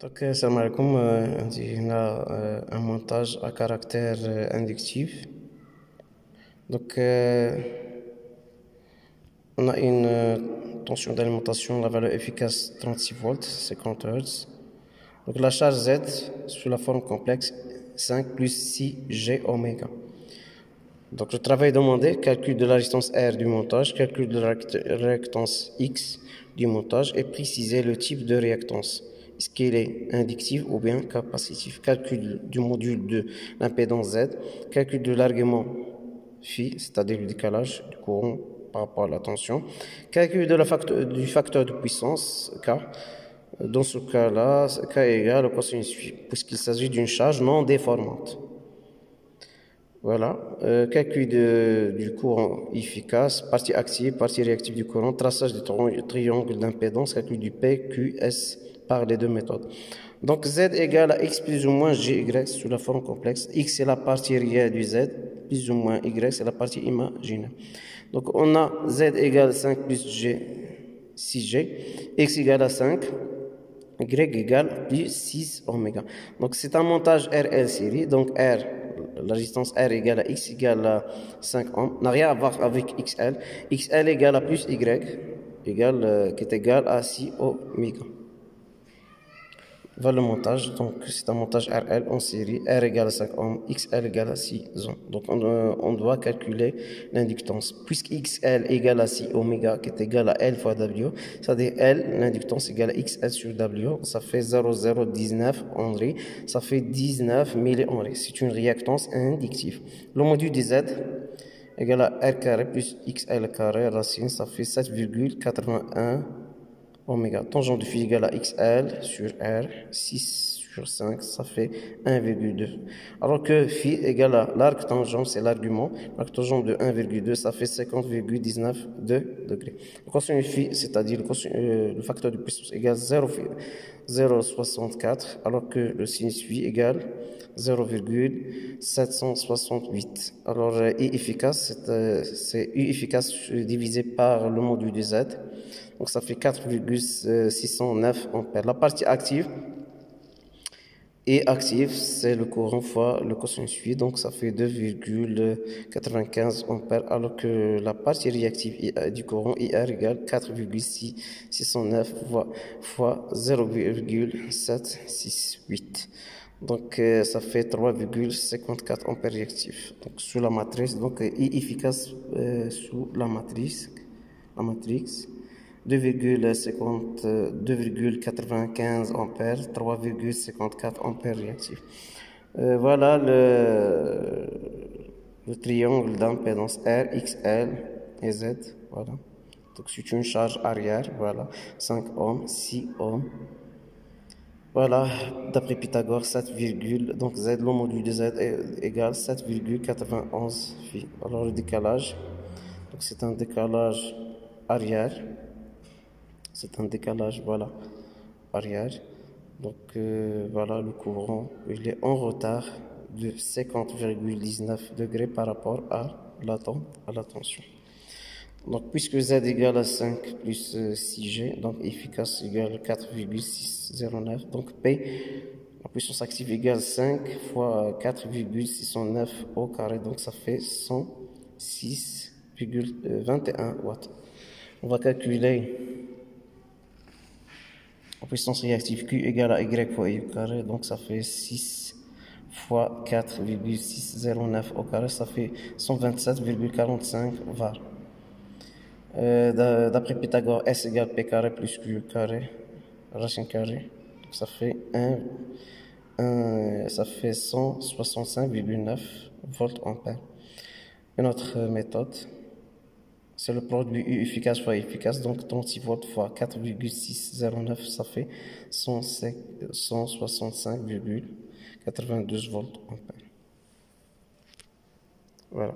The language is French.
Salam alaikum, on a un montage à caractère inductif. On a une tension d'alimentation, la valeur efficace 36 volts, 50 Hz. Donc, la charge Z sous la forme complexe 5 plus 6 G oméga. Donc, le travail demandé, calcul de la résistance R du montage, calcul de la réactance X du montage et préciser le type de réactance. Est-ce qu'il est inductif ou bien capacitif? Calcul du module de l'impédance Z, calcul de l'argument phi, c'est-à-dire le décalage du courant par rapport à la tension, calcul de du facteur de puissance K. Dans ce cas-là, K est égal au cosinus phi, puisqu'il s'agit d'une charge non déformante. Voilà, calcul du courant efficace, partie active, partie réactive du courant, traçage du triangle d'impédance, calcul du P, Q, S par les deux méthodes. Donc Z égale à X plus ou moins GY sous la forme complexe. X c'est la partie réelle du Z, plus ou moins Y c'est la partie imaginaire. Donc on a Z égale 5 plus G, 6G, X égale à 5. Y égale plus 6 oméga. Donc c'est un montage RL série. Donc R, la résistance R égale à X égale à 5 ohms. N'a rien à voir avec XL. XL égale à plus Y égale, qui est égal à 6 oméga. Voilà le montage. Donc c'est un montage RL en série. R égale à 5 ohms, XL égale à 6 ohms. Donc on doit calculer l'inductance. Puisque XL égale à 6 oméga qui est égal à L fois W, c'est-à-dire L, l'inductance égale à XL sur W, ça fait 0,019 Henry, ça fait 19 millihenry. C'est une réactance inductive. Le module de Z égale à R carré plus XL carré racine, ça fait 7,81 oméga. Tangente de phi égale à XL sur R, 6 sur 5, ça fait 1,2. Alors que phi égale à l'arc tangent, c'est l'argument. L'arc tangent de 1,2, ça fait 50,19 degrés. Le cosinus phi, c'est-à-dire le facteur de puissance égale 0,64, alors que le sinus phi égale 0,768. Alors, I efficace, c'est U efficace divisé par le module de Z. Donc, ça fait 4,609 ampères. La partie active, et active, c'est le courant fois le cosinus phi. Donc, ça fait 2,95 ampères. Alors que la partie réactive du courant IR égale 4,609 fois 0,768. Donc, ça fait 3,54 ampères réactifs. Donc, sous la matrice, donc, I efficace sous la matrice 2,95 ampères, 3,54 ampères réactifs. Voilà le triangle d'impédance R, XL et Z. Voilà. Donc, c'est une charge arrière. Voilà. 5 ohms, 6 ohms. Voilà, d'après Pythagore, 7, donc Z, le module de Z est égal 7,91 phi. Alors, le décalage, donc c'est un décalage arrière. C'est un décalage, voilà, arrière. Donc, voilà, le courant, il est en retard de 50,19 degrés par rapport à la tension. Donc, puisque Z égale à 5 plus 6G, donc efficace égale 4,609. Donc, P, la puissance active égale 5 fois 4,609 au carré. Donc, ça fait 106,21 watts. On va calculer la puissance réactive Q égale à Y fois I au carré. Donc, ça fait 6 fois 4,609 au carré. Ça fait 127,45 var. D'après Pythagore, S égale P carré plus Q carré, racine carrée. Donc ça fait 165,9 volts ampères. Une autre méthode, c'est le produit U efficace fois efficace. Donc 36 volts fois 4,609, ça fait 165,92 volts ampères. Voilà.